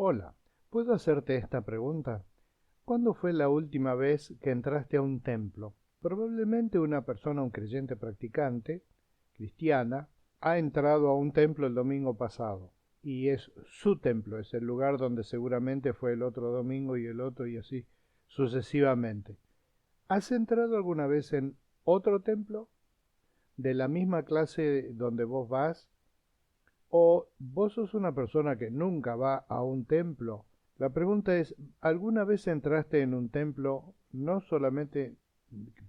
Hola, ¿puedo hacerte esta pregunta? ¿Cuándo fue la última vez que entraste a un templo? Probablemente una persona, un creyente practicante, cristiana, ha entrado a un templo el domingo pasado. Y es su templo, es el lugar donde seguramente fue el otro domingo y el otro y así sucesivamente. ¿Has entrado alguna vez en otro templo de la misma clase donde vos vas? ¿O vos sos una persona que nunca va a un templo? La pregunta es, ¿alguna vez entraste en un templo no solamente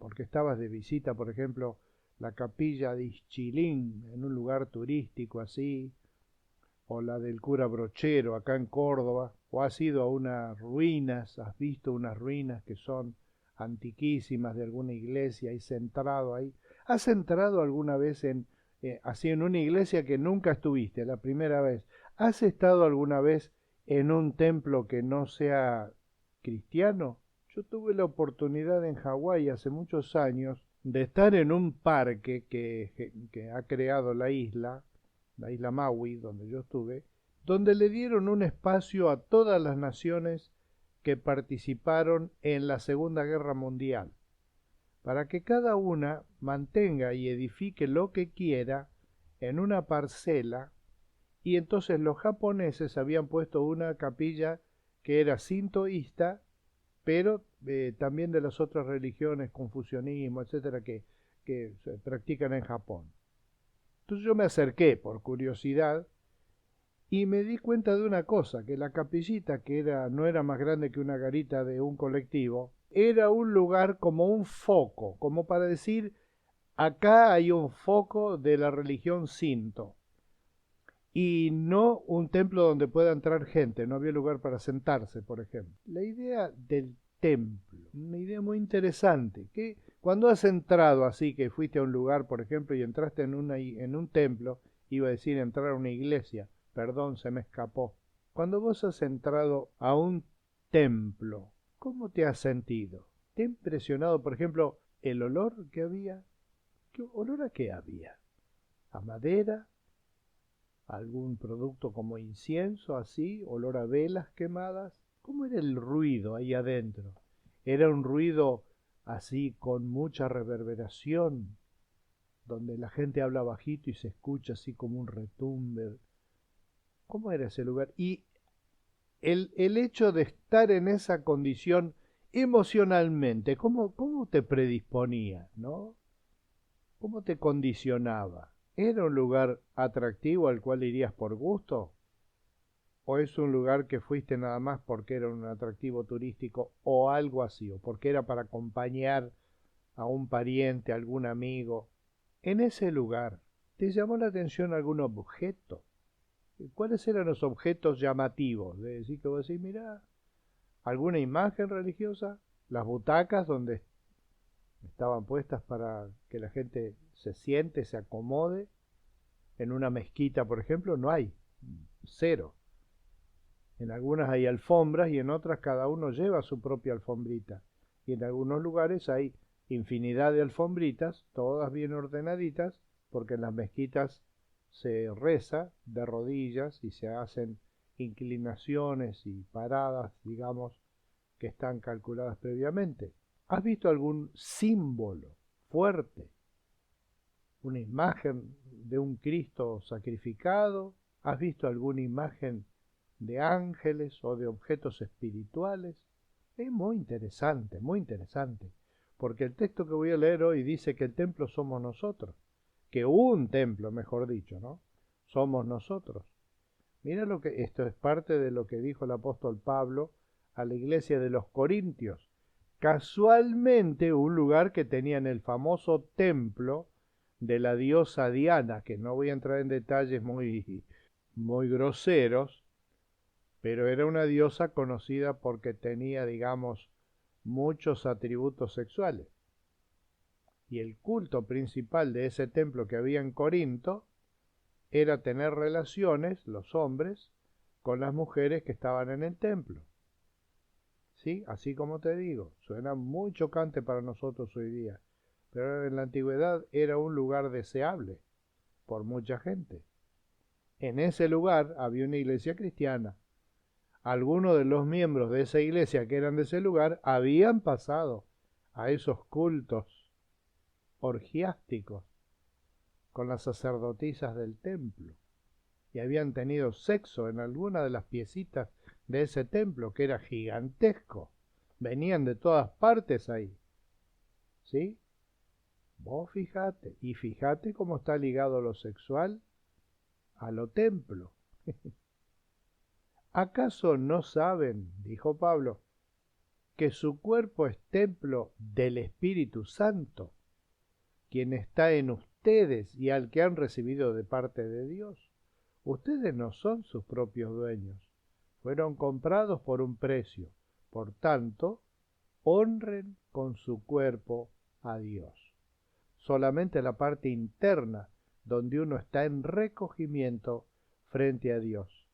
porque estabas de visita, por ejemplo, la capilla de Ixchilín, en un lugar turístico así, o la del cura Brochero acá en Córdoba, o has ido a unas ruinas, has visto unas ruinas que son antiquísimas de alguna iglesia, has entrado ahí? ¿Has entrado alguna vez así en una iglesia que nunca estuviste, la primera vez? ¿Has estado alguna vez en un templo que no sea cristiano? Yo tuve la oportunidad en Hawái hace muchos años de estar en un parque que ha creado la isla Maui, donde yo estuve, donde le dieron un espacio a todas las naciones que participaron en la Segunda Guerra Mundial, para que cada una mantenga y edifique lo que quiera en una parcela, y entonces los japoneses habían puesto una capilla que era sintoísta, pero también de las otras religiones, confucianismo, etcétera, que se practican en Japón. Entonces yo me acerqué por curiosidad y me di cuenta de una cosa, que la capillita, no era más grande que una garita de un colectivo, era un lugar como un foco, como para decir, acá hay un foco de la religión Shinto, y no un templo donde pueda entrar gente, no había lugar para sentarse, por ejemplo. La idea del templo, una idea muy interesante, que cuando has entrado así, que fuiste a un lugar, por ejemplo, y entraste en un templo, iba a decir entrar a una iglesia, perdón, se me escapó. Cuando vos has entrado a un templo, ¿cómo te has sentido? ¿Te ha impresionado, por ejemplo, el olor que había? ¿Qué olor a qué había? ¿A madera? ¿Algún producto como incienso, así, olor a velas quemadas? ¿Cómo era el ruido ahí adentro? ¿Era un ruido así con mucha reverberación, donde la gente habla bajito y se escucha así como un retumbe? ¿Cómo era ese lugar? Y el hecho de estar en esa condición emocionalmente, ¿cómo te predisponía, no? ¿Cómo te condicionaba? ¿Era un lugar atractivo al cual irías por gusto? ¿O es un lugar que fuiste nada más porque era un atractivo turístico o algo así, o porque era para acompañar a un pariente, a algún amigo? En ese lugar, ¿te llamó la atención algún objeto? ¿Cuáles eran los objetos llamativos? De decir que vos decís, mirá, alguna imagen religiosa, las butacas donde estaban puestas para que la gente se siente, se acomode. En una mezquita, por ejemplo, no hay, cero. En algunas hay alfombras y en otras cada uno lleva su propia alfombrita. Y en algunos lugares hay infinidad de alfombritas, todas bien ordenaditas, porque en las mezquitas se reza de rodillas y se hacen inclinaciones y paradas, digamos, que están calculadas previamente. ¿Has visto algún símbolo fuerte? ¿Una imagen de un Cristo sacrificado? ¿Has visto alguna imagen de ángeles o de objetos espirituales? Es muy interesante, porque el texto que voy a leer hoy dice que el templo somos nosotros, que un templo, mejor dicho, ¿no? Somos nosotros. Mira lo que esto es parte de lo que dijo el apóstol Pablo a la iglesia de los Corintios. Casualmente un lugar que tenía en el famoso templo de la diosa Diana, que no voy a entrar en detalles muy groseros, pero era una diosa conocida porque tenía, digamos, muchos atributos sexuales. Y el culto principal de ese templo que había en Corinto era tener relaciones, los hombres, con las mujeres que estaban en el templo. ¿Sí? Así como te digo, suena muy chocante para nosotros hoy día, pero en la antigüedad era un lugar deseable por mucha gente. En ese lugar había una iglesia cristiana. algunos de los miembros de esa iglesia que eran de ese lugar habían pasado a esos cultos orgiásticos con las sacerdotisas del templo y habían tenido sexo en alguna de las piecitas de ese templo que era gigantesco. Venían de todas partes ahí, ¿sí? Vos fijate, y fijate cómo está ligado lo sexual a lo templo. ¿Acaso no saben, dijo Pablo, que su cuerpo es templo del Espíritu Santo, quien está en ustedes y al que han recibido de parte de Dios? Ustedes no son sus propios dueños, fueron comprados por un precio. Por tanto, honren con su cuerpo a Dios. Solamente la parte interna, donde uno está en recogimiento frente a Dios.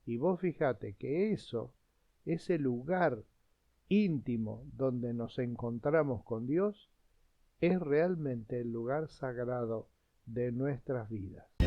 Y vos fijate que eso, ese lugar íntimo donde nos encontramos con Dios, es realmente el lugar sagrado de nuestras vidas.